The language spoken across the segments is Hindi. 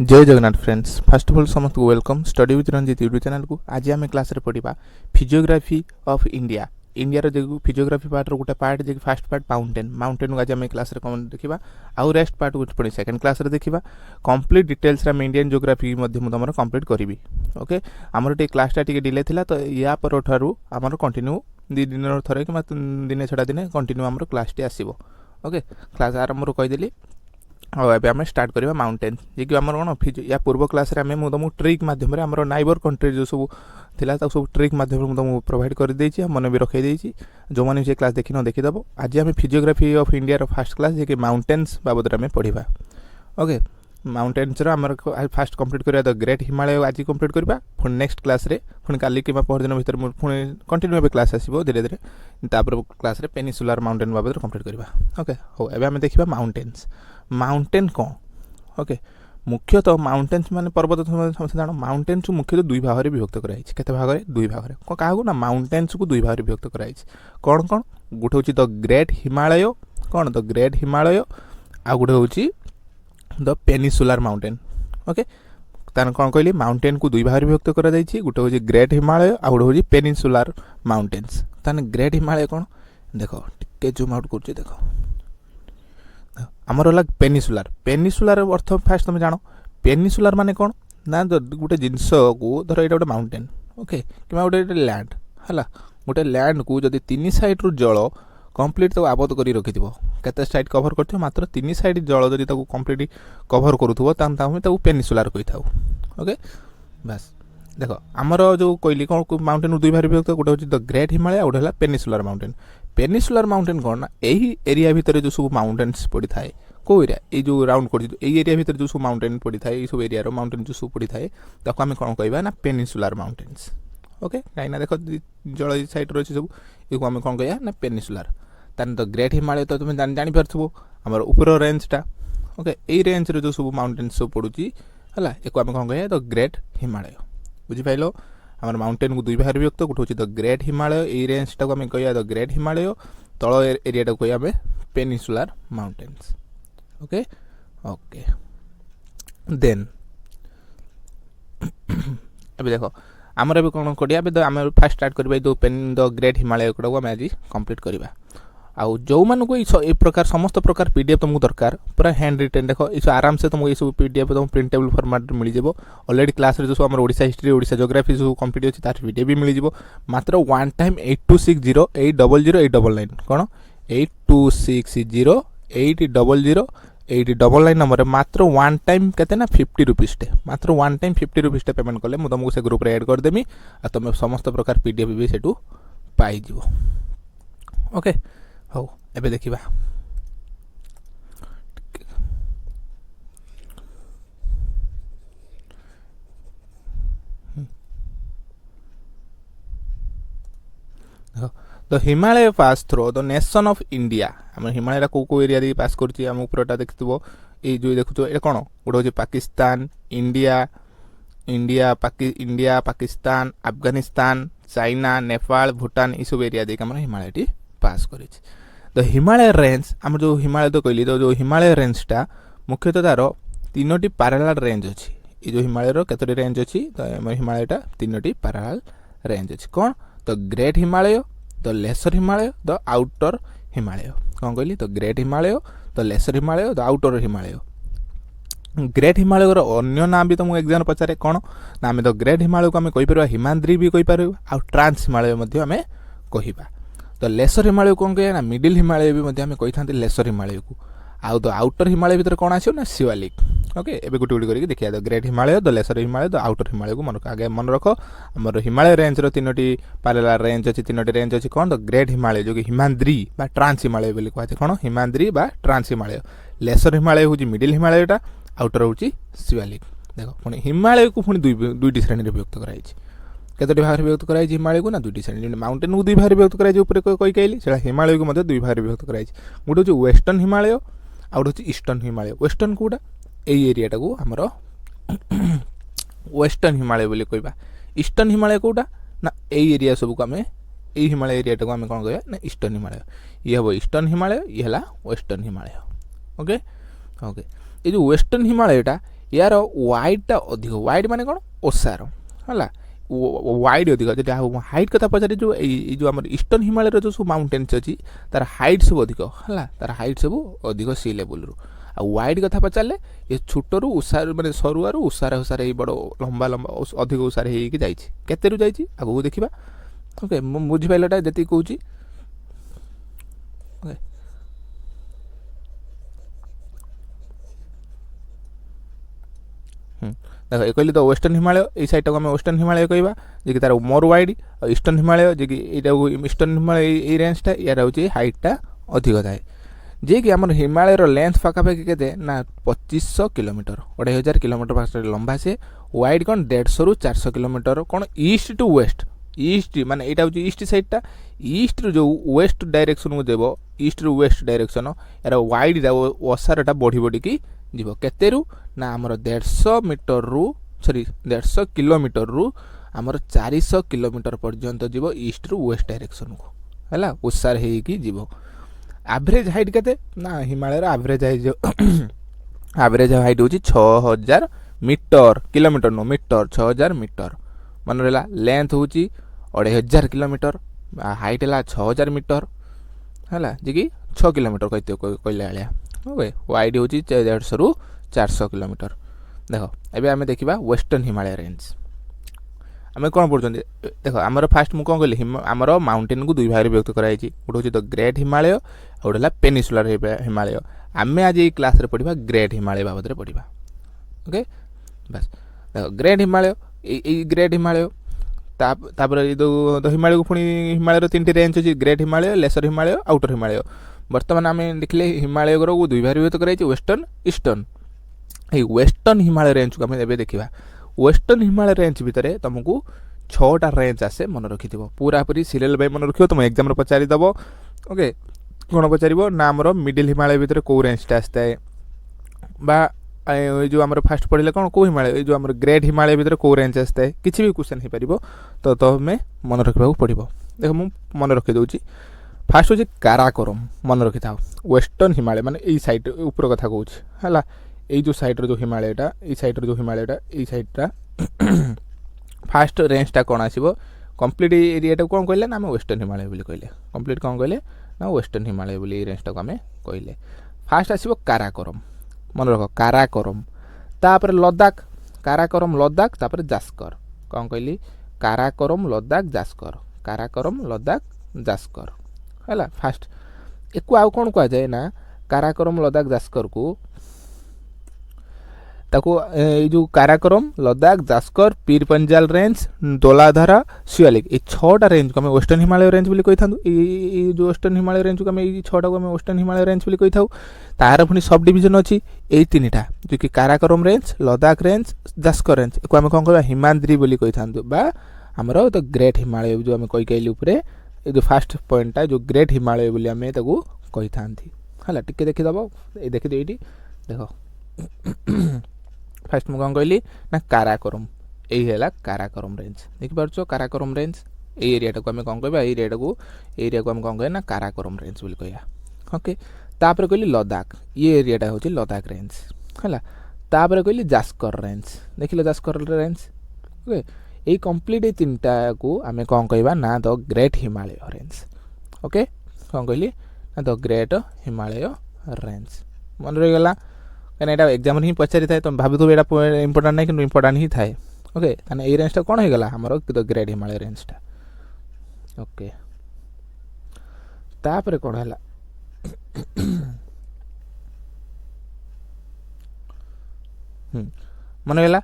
जय Jagannath friends, first of all समस्त को welcome study with Ranjit YouTube channel को। आज आम क्लास पढ़ा फिजियोग्राफी ऑफ इंडिया। इंडिया जो फिजियोग्राफी पार्ट गोटे पार्ट जे फास्ट पार्ट माउंटेन को आज आम क्लास देखा आउ रेस्ट पार्ट को पुणी सेकेंड क्लास देखा कंप्लीट डिटेल्स आम इंडियन जियोग्राफी तुम कंप्लीट करी। ओके आमर टे क्लासटा टी डिले था तो या पर ठारू आमर कंटिन्यू दी दिन थरे कि दिने छड़ा दिने कंटिन्यू आमर क्लास टी आसो। ओके क्लास आरंभ कहीदेली और आम स्टार्ट करवा माउंटेन जी कि आम कौन या पूर्व क्लास तुमको ट्रिक मध्यम आम नाइबर कंट्री जो सब थिला सब ट्रिक मध्यम तुमको प्रोवाइड कर देछि मन भी रखी जो मैंने से क्लास देखी न देखीदेव। आज आम physiography of India first class जी कि माउंटेन्स बाबद में पढ़ा। ओके माउंटेन्स आमर फास्ट कंप्लीट करवा द ग्रेट हिमालय आज कंप्लीट करवा पुणी नेक्स्ट क्लास रे पुणी काली कि परदिन भर पुणी कंटिन्यू क्लास आसो धीरे धीरे तापर क्लास रे पेनिसुलार माउंटेन बाबद कंप्लीट करवा। ओके हो एबे आम देखा माउंटेन्स माउंटेन कौन। ओके मुख्यतः माउंटेन्स माने पर्वत समस्त जान माउंटेन्स को मुख्यतः दुई भाग में विभक्त कराई केते भाग में दुई भाग में क्या ना माउंटेन्स को दुई भाग में विभक्त कराई कौन कौन गोटे हूँ द ग्रेट हिमालय कौन द ग्रेट हिमालय आ गोटे हूँ द पेनिसुलार माउंटेन। ओके तार कौन कहली माउंटेन को दुई भाग में विभक्त करा गोटे हूँ ग्रेट हिमालय आ गोटे हूँ पेनिसुलार माउंटेन्स। ताने ग्रेट हिमालय कौन देख टिके जूम आउट कर देख आमर है पेनिसुलार। पेनिसुलार अर्थ फास्ट तुम जान पेनिसुलार माने कौन ना गोटे जिनस को धर ये गोटे माउंटेन ओके कि गोटे लैंड है गोटे लैंड को जब तीन साइड रु जल कंप्लीट तो आबद्ध कर रखि केते साइड कभर कर मात्र तीन साइड जल जब कंप्लीट कभर करूँ पेनिसुलार कही था। ओके बस देख आमर जो कहली कौन माउंटेन दुई भाग विभक्त गोटे हूँ द ग्रेट हिमालय गोटे है पेनिसुलार माउंटेन। पेनिसुलार माउंटेन कौन ना यही एरिया भितर जो सब माउंटेन्स पड़ी थाए कौ एरिया ये जो राउंड कर एरिया भितर जो सब माउंटेन पड़ी थाए सब एरिया माउंटेन जो सब पड़ी थाए ताको आम कौन कहवा ना पेनिसुलार माउंटेन्स। ओके कहीं देख जल साइड रही सब ये आम कौन कहवा ना पेनिसुलार। तान द ग्रेट हिमालय तो तुम जापर आम ऊपर रेंजटा ओके यही रेंज जो सब माउंटेन्स सब पड़ुची है एक आम कौन कहवा द ग्रेट हिमालय बुझिपाल। आम माउंटेन को दुई भाग विभक्त गोटे हूँ द ग्रेट हिमालय ये रेंजटा को आम कह द ग्रेट हिमालय तल एरिया को कह पेनिसुलार माउंटेन्स। ओके ओके देन अभी देख आमर ए कौन करिया आम फास्ट स्टार्ट करवा जो पेन द ग्रेट हिमालय को आम आज कंप्लीट करवा। आउ जो मानक ये प्रकार समस्त प्रकार पीडीएफ तुमको दरकार पूरा हैंड रिटेन देख ये आराम से तुमको ये सब पीडीएफ तुम प्रिंटेबल फॉर्मेट मिल जाव। ऑलरेडी क्लास रे जो सब ओडिशा हिस्ट्री ओडिशा जियोग्राफी जो कंप्लीट अच्छी तार पीडीएफ भी मिल जाव मात्र वन टाइम 8260800899 कौन 8260800899 नंबर मात्र वन टाइम केते ना 50 रुपीस टे मात्र वन टाइम 50 रुपीस टे पेमेंट कले तुमको से ग्रुप रे ऐड कर देमी आ तुम समस्त प्रकार पीडीएफ भी सेटू पाई जीवो। ओके हो एबे देखिबा the Himalaya pass through the nation of India. आम हिमालय को एरिया दे पास करछि आम ऊपरटा देखिथबो ये जो देखुछो ए कोन गोटे हो Pakistan India India Pakistan Afghanistan China Nepal Bhutan ये सब एरिया देख हिमालय टी पास कर द हिमालय रेंज आम जो हिमालय तो कहली तो जो हिमालय रेंजटा मुख्यतः तार तीनोटी पैरेलल रेंज अच्छी ये जो हिमालय केतोटी रेंज अच्छी तो हिमालयटा तीनोटी पैरेलल रेंज अच्छी कौन the great Himalaya the lesser Himalaya the outer Himalaya कौन कहली the great Himalaya the lesser Himalaya the outer Himalaya. Great Himalaya अन्य नाम भी तुमको एग्जाम पचारे कौन ना आम द ग्रेट हिमालय को आम कहीपर हिमाद्री भी कहीपर आ ट्रांस हिमालय आम कहवा। तो लेसर हिमालय कौन कह ना मिडिल हिमालय भी आम कही था लेसर हिमालय को आउ द आउटर हिमालय भीतर कौन आसो ना शिवालिक। ओके एबे गुटी गुटी करके देखिए the great Himalaya the lesser Himalaya the outer Himalaya को मन आगे मन रख आमर हिमालय रेंज रो तीनोटी पैरेलल रेंज अच्छी तीनोटी रेंज अच्छी कौन द ग्रेट हिमालय जो कि हिमाद्री बा ट्रांस हिमालय बोली कहते कौन हिमाद्री बा ट्रांस हिमालय। लेसर हिमालय हूँ मिडिल हिमालयटा आउटर हूँ शिवालिक। देख पुणी हिमालय को पुणी दुईटी श्रेणी विभक्त कराई केतोटी भाग विभक्त कराई हिमालय को ना दुईटी श्रेणी माउंटेन को दुई भाग विभक्त कराई ऊपर कही कहली से हिमालय को दुई भाग विभक्त कराई गोटे हूँ वेस्टर्न हिमालय आउ हूँ ईस्टर्न हिमालय। वेस्टर्न कोटा यही एरियाटा को आमर वेस्टर्न हिमालय बोली कहवा। ईस्टर्न हिमालय कोटा ना यही एरिया सब को आम यही हिमालय एरियाटा को आम कौन कहवा ना ईस्टर्न हिमालय ये हम ईस्टर्न हिमालय ये है वेस्टर्न हिमालय। ओके ओके ये जो वेस्टर्न हिमालयटा यार वाइडटा अधिक वाइड माने कौन ओसार है वाइड अधिक जब हाइट कथा पचारे जो आम ईस्टर्न हिमालय जो सब माउंटेन्स अच्छी तार हाइट सब अधिक है तार हाइट सब अधिक सी लेवल रू आ वाइड कथा पचारे ये छोटू उषार माने सरुआर उषार उषार बड़ लंबा लंबा अधिक उषार होते जाइए आगू देखा ओके बुझिपारा जी कौच देख ये कहली तो वेस्टर्न हिमालय ये साइड को आम वेस्टर्न हिमालय कहवा जी तार मोर वाइड ईस्टर्न हिमालय जी ईस्टर्न हिमालय ये रेंजटा यार हूँ हाइटा अधिक थाए जी कि आम हिमालय लेंथ पाखापाखि के ना 2500 किलोमीटर 2500 किलोमीटर पास लंबा से वाइड कौन 150 रु 400 किलोमीटर कौन ईस्ट टू वेस्ट ईस्ट माने यहाँ हूँ ईस्ट साइडटा ईस्ट जो वेस्ट डायरेक्शन को देव ईस्ट रु वेस्ट डायरेक्शन यार वाइड ओसारटा बढ़ी बढ़ी की जीव केतेरु ना आमर 150 मीटर रु सॉरी 150 किलोमीटर रु आमर 400 किलोमीटर पर्यंत जीव ईस्ट रु वेस्ट डायरेक्शन को है उसार होगी जीव एवरेज हाइट केते ना Himalaya average height average height हूँ 6000 metre kilometre no metre 6000 metre मन रहा लेंथ हूँ 2500 किलोमीटर हाइट है 6000 मीटर है जी कि 6 किलोमीटर कहते कहला भाया ओके वाइड हूँ 150 रु 400 किलोमीटर देख एबे आमे देखिबा वेस्टर्न हिमालय रेंज आम कौन पढ़ुं देख आमर फास्ट मुझे कौन कहली आमर माउंटेन को दुई भाग विभक्त कराई गोटे हूँ द ग्रेट हिमालय और गोटे पेनिसुलार हिमालय आम आज ये क्लास रे पढ़ा ग्रेट हिमालय बाबद में पढ़ा ओके बस देख ग्रेट हिमालय ग्रेट हिमालय तापर हिमालय को पुणी हिमालय 3टी रेंज अच्छी great Himalaya lesser Himalaya outer Himalaya बर्तमान आम देखले हिमालय को दुई भाग विभक्त कराई वेस्टर्न ईस्टर्न ये वेस्टर्न हिमालय रेंज को आम देखा वेस्टर्न हिमालय रेंज भितर तुमको 6टा रेंज आसे मन रखि पूरा पूरी सीरियल बाय मन रखियो तुम एग्जाम पचारि दब ओके कौन पचार ना आमर मिडिल हिमालय भितर कौ रेंजटा आसता है बा जो आम फास्ट पढ़े कौन कौ हिमालय जो आम ग्रेट हिमालय भितर कौ रेंज आसता है किसी भी क्वेश्चन हो पार तो तुम्हें मन रखा पड़ो देख मुझे मन रखीदे फास्ट हूँ काराकोरम मन रखि था वेस्टर्न हिमालय माने यही साइड ऊपर कथा कहूँ है ये जो साइड जो हिमालयटा ये साइड जो हिमालयटा ये साइडटा फास्ट रेंजटा कौन आसो कंप्लीट एरियाटा कौन कहले ना आम वेस्टर्न हिमालय बोली कहले कंप्लीट कौन कहले ना वेस्टर्न हिमालय बोली ये रेंजटा को आम कहले फास्ट आसो काराकोरम मन रख काराकोरम तापर लद्दाख काराकोरम लद्दाख तापर जास्कर कौन कहली काराकोरम लद्दाख जास्कर काराकोरम लद्दाख जास्कर है फास्ट एक आउ कौन कह जाए ना काराकोरम लद्दाख जास्कर को ताको जो काराकोरम लद्दाख जास्कर पीर पंजाल रेंज दोलाधरा सियालिक ये 6टा रेंज को वेस्टर्न हिमालय रेंज बोली कही था जो वेस्टर्न हिमालय रेंज को आम 6टा को वेस्टर्न हिमालय रेंज बोली कही था तार पुणी सब डिविजन अच्छी यही 3टा जो कि Karakoram range Ladakh range Zanskar range को आम कौन कह हिमाद्री बोली कही था बा आमर तो ग्रेट हिमालय जो आम कही कहली उपरे जो फास्ट पॉइंटा जो ग्रेट हिमालय बोली आम कही था है टिके देखीदब ये देखीद ये देख फास्ट मुझे कौन कहली ना काराकोरम यही है काराकोरम रेंज देखिपार काराकोरम रेंज ये एरिया को आम कौन कह एरिया को आम कौन कह ना काराकोरम रेंज बोली कह ओके तापर कहली लद्दाख ये एरियाटा हूँ लद्दाख रेंज है तापर कहली जास्कर रेंज देखिल जास्कर रेंज ओके ये कंप्लीट ये 3टा को आम कौन कहवा ना the great Himalaya range okay कौन कहली ना द ग्रेट हिमालय रेंज मन रहीगला कहीं यहाँ एग्जाम ही पचारि थाए तुम भावी ये इंपोर्टाट ना कि इंपोर्टाट ही थाए ओके ताने ये रेंजटा कौन होगा आमर ग्रेट हिमालय रेंजटा ओके तापर कौन है मन गला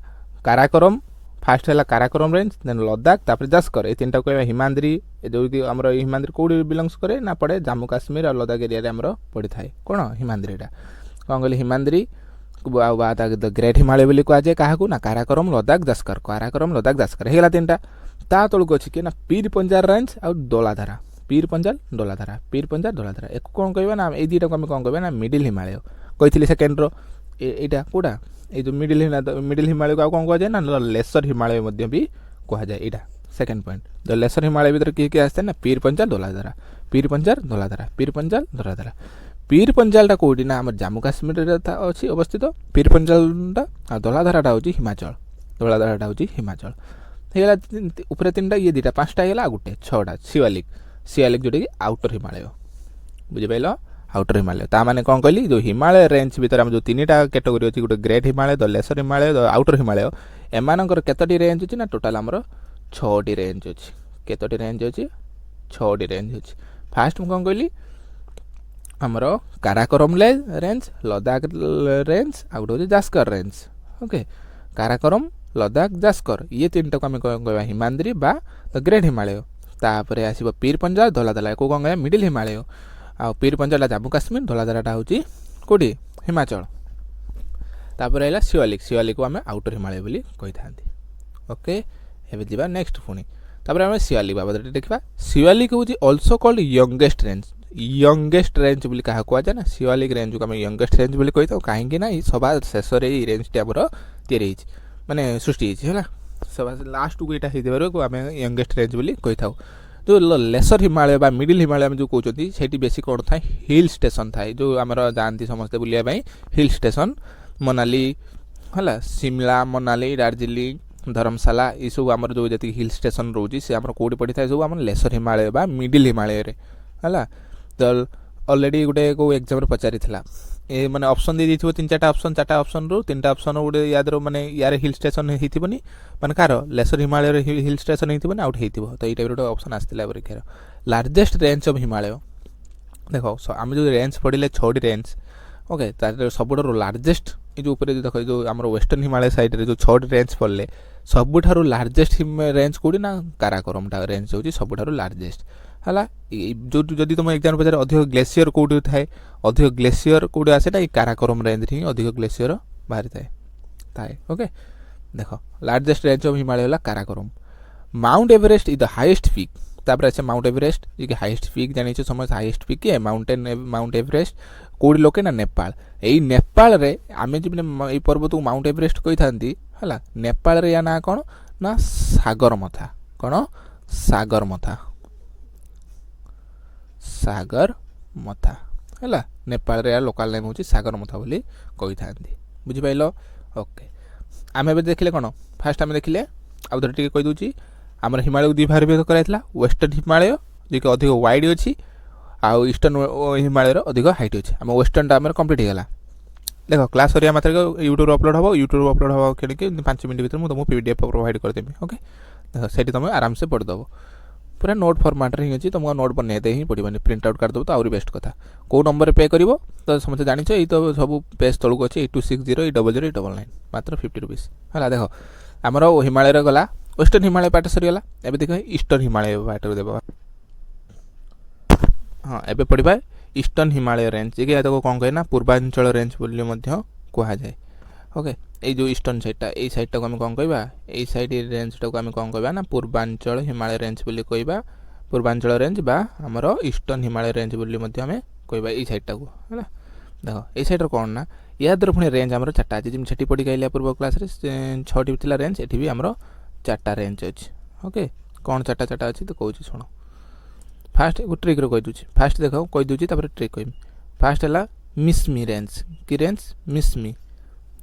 काराकोरम फास्ट है काराकोरम रेंज देन लद्दाख तापर जास्कर ये 3टा कह हिमाद्री जो कि आम हिमाद्री कौटी बिलंग्स करे ना पड़े जम्मू काश्मीर और लद्दाख एरिया आमर पड़ी थाए कौन हिमाद्रीटा कौन कहली हिमाद्री द ग्रेट हिमालय बोली कह जाए क्या ना काराकोरम लद्दाख जास्कर काराकोरम लद्दाख जास्कर है 3टा ता तलक अच्छी कि ना पीर पंजाल रेंज और दोलाधारा पीर पंजाल दोलाधारा एक कौन कह ना ये 2टा को आम कौन कह ना मिडिल हिमालय कही सेकेंड यहाँ कौटा ये जो मिडिल हिमालय को कौन कह जाए ना लेसर हिमालय भी कह जाए यहाँ second point the lesser Himalaya भर किए किए आसते ना पीर पंजाल दोलाधारा पीर पंजाल दोलाधारा पीर पंजाल दोलाधारा पीर पंजालटा कोठी ना हमर जम्मू काश्मीर रे अछि अवस्थित पीर पंजालटा आ धलाधाराटा होची हिमाचल धलाधाराटा होची हिमाचल हेला ऊपर तीनटा ये दुटा पांचटा हेला आ गुटे छटा सियालिक जोटे कि आउटर हिमालय बुझि पाइलो आउटर हिमालय ता माने कोन कहली जो हिमालय रेंज भीतर हम जो तीनटा कैटेगरी अछि गुटे great Himalaya the lesser Himalaya the outer Himalaya एमानकर केतोटी रेंज अछि ना टोटल हमर 6टी रेंज अछि केतोटी रेंज अछि 6टी रेंज अछि फास्ट हम कोन कहली हमरो काराकोरम रेंज लद्दाख रेंज आ गुटे जास्कर रेंज ओके काराकोरम लद्दाख जास्कर ये तीनटा को हम कहबा हिमाद्री बा द ग्रेट हिमालय तापरे आसीबो पीर पंजाल धलाधारा को कहबा मिडिल हिमालय आ पीर पंजाल जम्मू काश्मीर धलाधाराटा होची कोठी हिमाचल तापर आइला शिवालिक को हम आउटर हिमालय बोली कहि थांती ओके हेबे दिबा नेक्स्ट पुनी तापर हम शिवालिक बाबद देखबा शिवालिक होची आल्सो कॉल्ड यंगेस्ट रेंज बोली कहा कुआ जाय ना शिवालिक रेंज को हम यंगेस्ट रेंज बोली कहि था काहे कि ना ई सभा शेष रे ई रेंज टे हमर तयारी हिच माने सृष्टि हिच हैला सभा लास्ट को एटा हिदिबार को हम यंगेस्ट रेंज बोली कहि थाउ जो लेसर हिमालय बा मिडिल हिमालय में जो कहउछथि सेठी बेसी कोन थाय हिल स्टेशन थाय जो हमर जानती समस्त बुलिया भाई हिल स्टेशन मनाली हला शिमला मनाली दार्जिलिंग धर्मशाला ई सब हमर जो जति हिल स्टेशन रहउची से हमर कोडी पड़ी थाय सब हमर लेसर हिमालय बा मिडिल हिमालय रे हला तो ऑलरेडी गुटे को एग्जाम रे पचारि थिला ए माने ऑप्शन दे दिथिबो तीन चारटा ऑप्शन रो तीनटा ऑप्शन गुटे याद रो माने यार हिल स्टेशन हिथिबनी माने कार लेसर हिमालय रे हिल स्टेशन हिथिबनी आउट हिथिबो तो ई टाइप रो ऑप्शन आस्तिला परीक्षा रो लार्जेस्ट रेंज ऑफ हिमालय देखो हम जो रेंज पड़िले 6टी रेंज ओके तार सबुठारो लार्जेस्ट ए जो ऊपर देखो जो हमर वेस्टर्न हिमालय साइड रे जो 6टी रेंज पड़ले सबुठारो लार्जेस्ट रेंज कोडी ना काराकोरम टा रेंज होची सबुठारो लार्जेस्ट हला जो जदि तुम एग्जाम पचारे अधिक ग्लेशियर कोडी थाए अधिक ग्लेशियर कोडी आसे ना काराकोरम रेंज रे अधिक ग्लेशियर बाहरी थाए ओके देखो लार्जेस्ट रेंज ऑफ हिमालय होला Karakoram mount Everest is the highest peak तापर আছে माउंट एवरेस्ट जे हाईएस्ट पीक जानि छ समझ हाईएस्ट पीक के माउंट एवरेस्ट कोडी लोके ना नेपाल एई नेपाल रे आमे जे एई पर्वत को माउंट एवरेस्ट कहि थांती हला नेपाल रे या ना कोन ना सागरमथा कोन सागरमथा हला नेपाल रे लोकल नेम होची सागरमथा बोली कहि थांती बुझि पाइलो ओके आमे बे देखले कोन फास्ट आमे देखले आ उधर टिके कहि दोची हमर हिमालय को दि भाग भेद कराइतला वेस्टर्न हिमालय जे के अधिक वाइड अछि आ ईस्टर्न हिमालय रो अधिक हाइट अछि हम वेस्टर्न टा हमर कंप्लीट हे गेला देखो क्लास ओरिया मात्र यूट्यूब अपलोड हबो केने के 5 मिनिट भीतर मु तुम पीडीएफ प्रोवाइड कर देबी ओके देखो सेठी तुम आराम से पढ़ दबो पूरा नोट फॉर्मेट रे अछि तुमको नोट बनेते ही पड़िबनी प्रिंट आउट कर दबो तो और बेस्ट कथा को नंबर पे करिवो तो समझ जानि छ ई तो सब पेज तळु अछि 8260 0099 मात्र 50 रुपीस हला देखो हमर हिमालय रे गला वेस्टर्न हिमालय पार्ट सरी गला एबे देखो ईस्टर्न हिमालय पार्ट देबा हां एबे पड़िबा ईस्टर्न हिमालय रेंज जे के देखो कोन कहे ना पूर्वांचल रेंज बोली मध्य कोहा जाय ओके ए जो ईस्टर्न साइड टा को हम कोन कहबा ए साइड रेंज टा को हम कोन कहबा ना पूर्वांचल हिमालय रेंज बोली कहबा पूर्वांचल रेंज बा हमरो ईस्टर्न हिमालय रेंज बोली मध्य हमें कहबा ए साइड टा को हला देखो ए साइड रो कोन ना यादर पुनी रेंज हमरो चारटा जे छटी पडी गइला पूर्व क्लास रे 6टी थिला रेंज एठी भी हमरो चारटा रेंज अछि ओके कोन चारटा अछि तो कहू सुनो फास्ट एक ट्रिक रो कहि दूची फास्ट देखो कहि दूची तापर ट्रिक कहि फास्ट हला मिसमी रेंज की रेंज मिसमी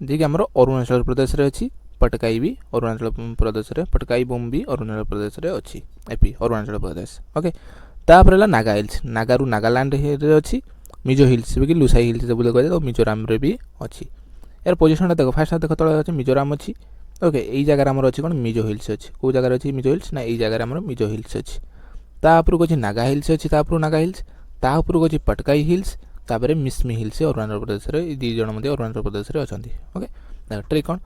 जे कि हमरो अरुणाचल प्रदेश रे अछि पटकाई भी अरुणाचल प्रदेश रे पटकाई बम भी अरुणाचल प्रदेश रे अछि एपी अरुणाचल प्रदेश ओके तापर हला नागा हिल्स नागारू नागालैंड रे अछि मिजो हिल्स भी कि लुसाई हिल्स बोले कहै तो मिजोराम रे भी अछि यार पोजीशन देखो फास्ट देखो तळे अछि मिजोराम अछि ओके एई जगह हमर अछि कोन मिजो हिल्स अछि को जगह अछि मिजो हिल्स ना एई जगह हमर मिजो हिल्स अछि तापर को अछि नागा हिल्स अछि तापर नागा हिल्स तापर को अछि पटकाई हिल्स तापर मिसमी हिल्स अरुणाचल प्रदेश रे दी जण मध्ये अरुणाचल प्रदेश रे अछंती ओके देखो ट्रिक कोन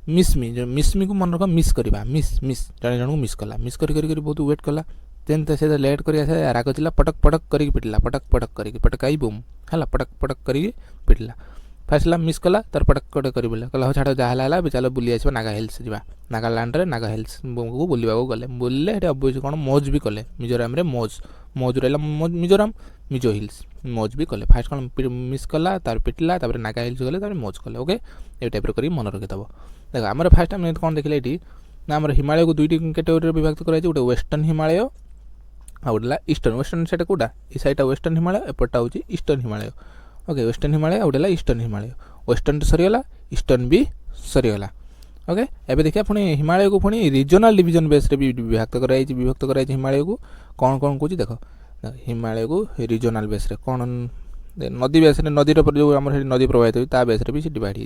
मिसमी को मन रख मिस करबा मिस जण जण को मिस करी बहुत वेट कला तेन त से लेट करी आसे राग चिला पटक करी पिटला पटक करी पटकाई बूम हला पटक करी पिटला फासला मिस कला तर पटक करी बोले कला हो छाडो जाहला हला चलो बुली आछबा नागा हिल्स जिबा नागालैंड रे नागा हिल्स को बुलीबा को गले बुलले एटा अबुज कोन मौज भी कले मिजोराम रे मौज रेला मिजोराम मिजो हिल्स मौज भी कले फास्ट कोन मिस कला तार पिटला तापर नागा हिल्स गले तापर मौज कले ओके ए टाइप रो करी मन रखे दबो देखो हमर फास्ट टाइम कोन देखले एटी ना हमर हिमालय को दुईटी कैटेगरी रे विभाजित कराइ छै उटे वेस्टर्न हिमालय ଆଉ ଗୋଟେ ଇଷ୍ଟର୍ନ ୱେଷ୍ଟର୍ନ ସେଇଟା କେଉଁଟା ଏ ସାଇଡ଼୍ଟା ୱେଷ୍ଟର୍ନ ହିମାଳୟ ଏପଟଟା ହେଉଛି eastern Himalaya okay western Himalaya ଆଉ ଗୋଟେ ଇଷ୍ଟର୍ନ ହିମାଳୟ ୱେଷ୍ଟର୍ନ ସରିଗଲା ଇଷ୍ଟର୍ନ ବି ସରିଗଲା ओके एबे देखिए पुणी हिमालय को पुणी रीजनल डिवीजन बेस रे भी विभक्त कराई हिमालय को कौन कौन कौन देख हिमालय को रीजनल बेस रे कौन नदी बेस रे नदी जो आम नदी प्रवाहित होता बेस रे भी डिवाइड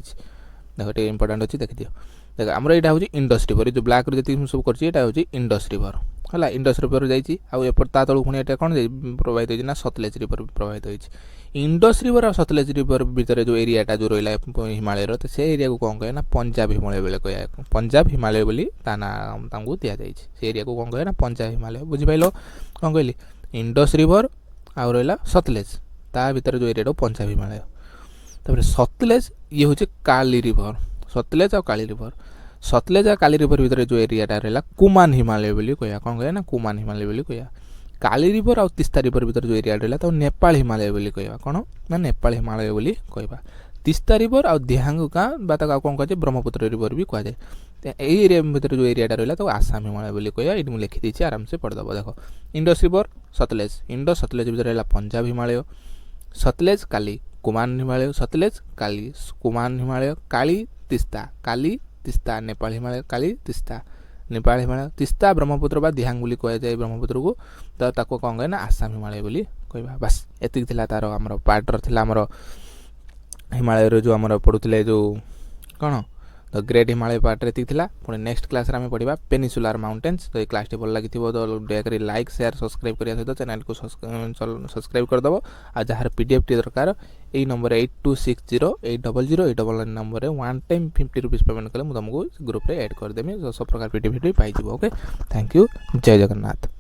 देख ये इंपोर्टेंट अच्छी देख दियो देख आमर यहाँ हूँ इंडस रिवर जो ब्लाक जी सब कर इंडस रिवर है इंडस रिवर जापर तलू पुणी ये कौन प्रवाहित होना सतलेज रिवर प्रवाहित होती इंडस रिवर और सतलेज रिवर भितर जो एरियाटा जो रहा हिमालय तो से एरिया को कौन कहे ना पंजाब हिमालय बोले कह पंजाब हिमालय बोली ता ना दि जाए से एरिया को कौन कहे ना पंजाब हिमालय बुझिपाल कौन कहली इंडस रिवर आउ रहा सतलेज ता भीतर जो एरिया पंजाब हिमालय तापर सतलेज ये हूँ काली रिवर सतलेज और काली रिवर सतलेज और काली रिवर भीतर जो एरियाटा रहा कुमान हिमालय बोली कह कौन कहे ना कुमान हिमालय बोली कह काली रिवर और तिस्ता रिवर भीतर जो एरिया रहा तो नेपाल हिमालय बोली कहवा कौन ना नेपाल हिमालय बोली कहवा तिस्ता रिवर और दिहांग गाँ कौन कहे ब्रह्मपुत्र रिवर भी कहुए यही एरिया भीतर जो एरिया रहा तो आसाम हिमालय बोली कहवा ये मुझे लिखिदी आराम से पढ़दब देख इंडस रिवर सतलेज इंडस सतलेज भीतर रहा पंजाब हिमालय सतलेज काली कुमान हिमालय सतलेज काली कुमान हिमालय काली तिस्ता नेपाल हिमालय काली तिस्ता नेपाल हिमालय तिस्ता ब्रह्मपुत्र बा दिहांग बोली कह जाए ब्रह्मपुत्र को तो ताको कौन कहे ना आसाम हिमालय बोली कहवा बास एति तार आमर पार्टर थिला आमर हिमालय जो आमर पढ़ुले जो कौन द ग्रेट हिमालय पार्ट एति पुणी नेक्स्ट क्लास आम पढ़ा पेनिसुलार माउंटेन्स तो ये क्लास भल लगी तो दयाकोरी लाइक शेयर सब्सक्राइब करने सहित चैनल को सब्सक्राइब करदेव आ जार पीडीएफ टी दरकार यही number 8260800899 number 1 time 50 rupees payment कले तुमको ग्रुप रे ऐड करदेमी सब प्रकार PDF pi okay thank you जय जगन्नाथ।